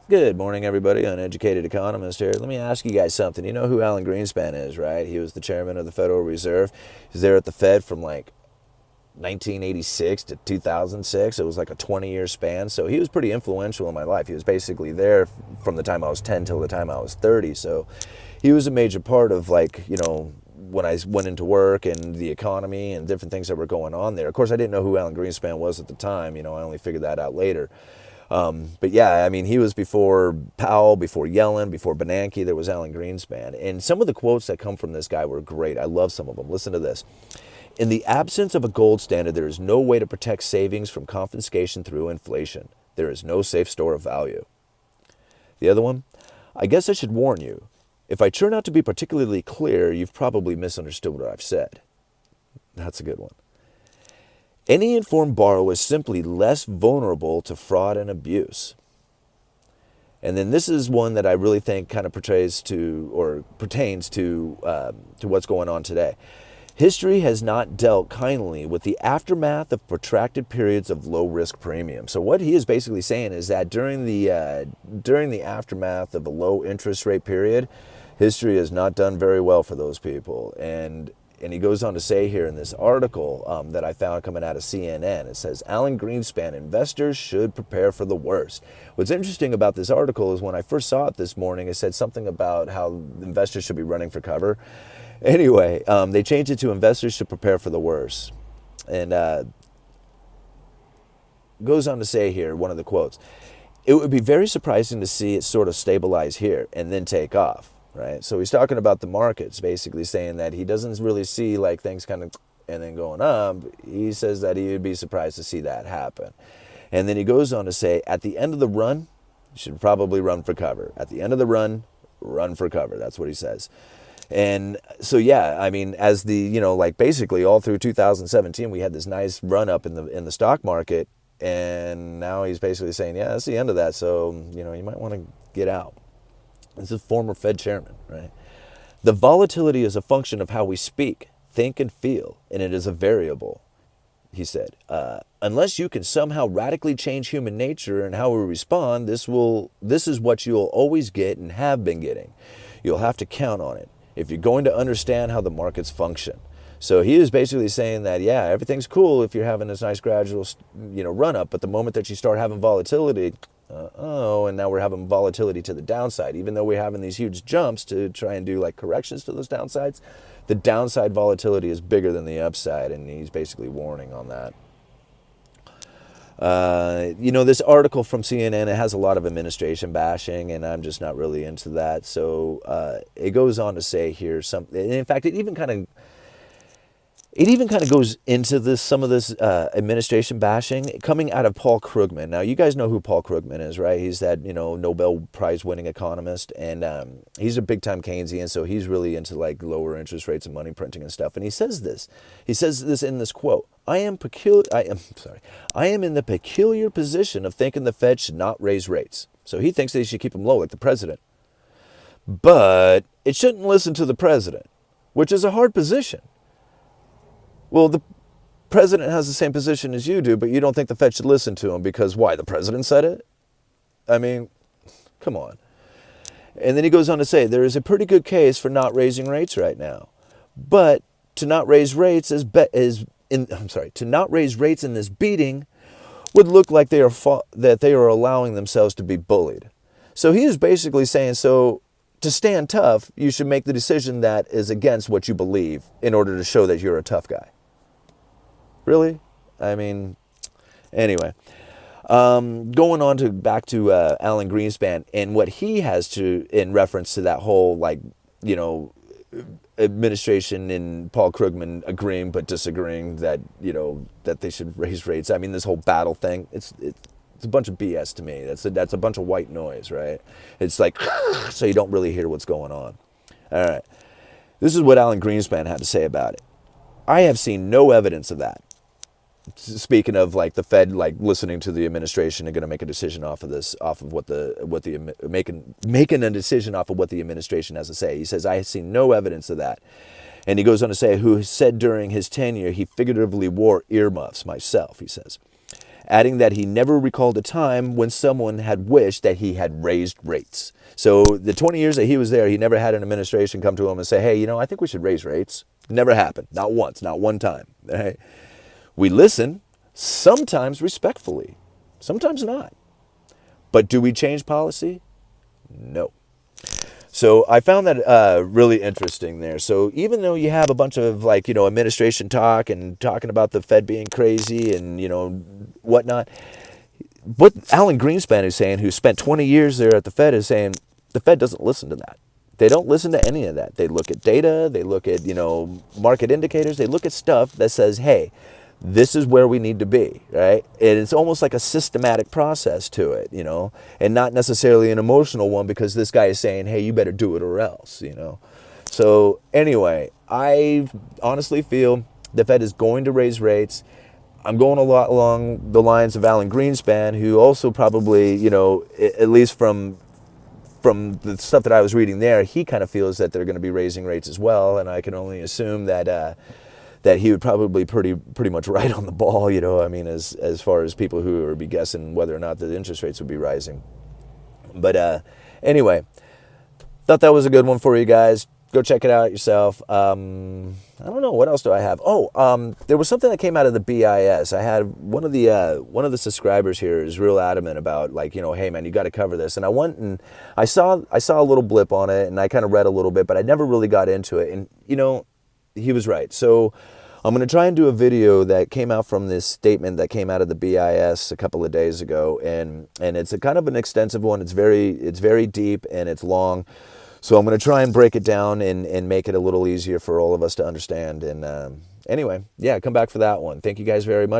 Good morning, everybody. Uneducated economist here. Let me ask you guys something. You know who Alan Greenspan is, right? He was the chairman of the Federal Reserve. He was there at the Fed from like 1986 to 2006. It was like a 20-year span. So he was pretty influential in my life. He was basically there from the time I was 10 till the time I was 30. So he was a major part of when I went into work and the economy and different things that were going on there. Of course, I didn't know who Alan Greenspan was at the time. I only figured that out later. But yeah, I mean, he was before Powell, before Yellen, before Bernanke. There was Alan Greenspan. And some of the quotes that come from this guy were great. I love some of them. Listen to this. In the absence of a gold standard, there is no way to protect savings from confiscation through inflation. There is no safe store of value. The other one, I guess I should warn you. If I turn out to be particularly clear, you've probably misunderstood what I've said. That's a good one. Any informed borrower is simply less vulnerable to fraud and abuse. And then this is one that I really think kind of pertains to what's going on today. History has not dealt kindly with the aftermath of protracted periods of low-risk premium. So what he is basically saying is that during the aftermath of a low interest rate period, history has not done very well for those people. And he goes on to say here in this article that I found coming out of CNN, it says, Alan Greenspan, investors should prepare for the worst. What's interesting about this article is when I first saw it this morning, it said something about how investors should be running for cover. Anyway, they changed it to investors should prepare for the worst. And goes on to say here, one of the quotes, it would be very surprising to see it sort of stabilize here and then take off. Right, so he's talking about the markets, basically saying that he doesn't really see like things kind of and then going up. He says that he would be surprised to see that happen. And then he goes on to say, at the end of the run, you should probably run for cover. At the end of the run for cover. That's what he says. And so, yeah, I mean, as basically all through 2017, we had this nice run up in the stock market. And now he's basically saying, yeah, that's the end of that. So, you might want to get out. This is former Fed chairman, right? The volatility is a function of how we speak, think, and feel, and it is a variable, he said. Unless you can somehow radically change human nature and how we respond, this is what you'll always get and have been getting. You'll have to count on it if you're going to understand how the markets function. So he is basically saying that, yeah, everything's cool if you're having this nice gradual, run up, but the moment that you start having volatility, and now we're having volatility to the downside. Even though we're having these huge jumps to try and do like corrections to those downsides, the downside volatility is bigger than the upside, and he's basically warning on that. This article from CNN, it has a lot of administration bashing, and I'm just not really into that. So it goes on to say here something. In fact, it even kind of goes into some of this administration bashing coming out of Paul Krugman. Now, you guys know who Paul Krugman is, right? He's that, Nobel Prize winning economist, and he's a big time Keynesian, so he's really into like lower interest rates and money printing and stuff. And he says this in this quote, I am in the peculiar position of thinking the Fed should not raise rates. So he thinks they should keep them low like the president. But it shouldn't listen to the president, which is a hard position. Well, the president has the same position as you do, but you don't think the Fed should listen to him because why? The president said it? I mean, come on. And then he goes on to say, there is a pretty good case for not raising rates right now. But to not raise rates in this beating would look like they are allowing themselves to be bullied. So he is basically saying, so to stand tough, you should make the decision that is against what you believe in order to show that you're a tough guy. Really? I mean, anyway. Going on back to Alan Greenspan and what he has to in reference to that whole administration and Paul Krugman agreeing but disagreeing that that they should raise rates. I mean, this whole battle thing. It's a bunch of BS to me. That's a bunch of white noise, right? It's like so you don't really hear what's going on. All right. This is what Alan Greenspan had to say about it. I have seen no evidence of that. Speaking of like the Fed like listening to the administration and going to make a decision off of making a decision off of what the administration has to say. He says, I have seen no evidence of that. And he goes on to say, who said during his tenure he figuratively wore earmuffs, myself, he says. adding that he never recalled a time when someone had wished that he had raised rates. So the 20 years that he was there, he never had an administration come to him and say, hey, you know, I think we should raise rates. Never happened. Not once, not one time. Right? We listen, sometimes respectfully, sometimes not. But do we change policy? No. So I found that really interesting there. So even though you have a bunch of like, you know, administration talk and talking about the Fed being crazy and, you know, whatnot, what Alan Greenspan is saying, who spent 20 years there at the Fed, is saying the Fed doesn't listen to that. They don't listen to any of that. They look at data, they look at, you know, market indicators, they look at stuff that says, hey, this is where we need to be, right? And it's almost like a systematic process to it, you know, and not necessarily an emotional one because this guy is saying, hey, you better do it or else, you know. So anyway, I honestly feel the Fed is going to raise rates. I'm going a lot along the lines of Alan Greenspan, who also probably, you know, at least from the stuff that I was reading there, he kind of feels that they're going to be raising rates as well. And I can only assume that that he would probably pretty much right on the ball, you know, I mean, as far as people who would be guessing whether or not the interest rates would be rising. But anyway, thought that was a good one for you guys. Go check it out yourself. I don't know, what else do I have? Oh, there was something that came out of the BIS. I had one of the subscribers here is real adamant about, like, you know, hey man, you got to cover this. And I went and I saw a little blip on it, and I kind of read a little bit, but I never really got into it. And you know, he was right. So I'm going to try and do a video that came out from this statement that came out of the BIS a couple of days ago, and it's a kind of an extensive one. It's very deep and it's long. So I'm going to try and break it down and make it a little easier for all of us to understand. And anyway, yeah, come back for that one. Thank you guys very much.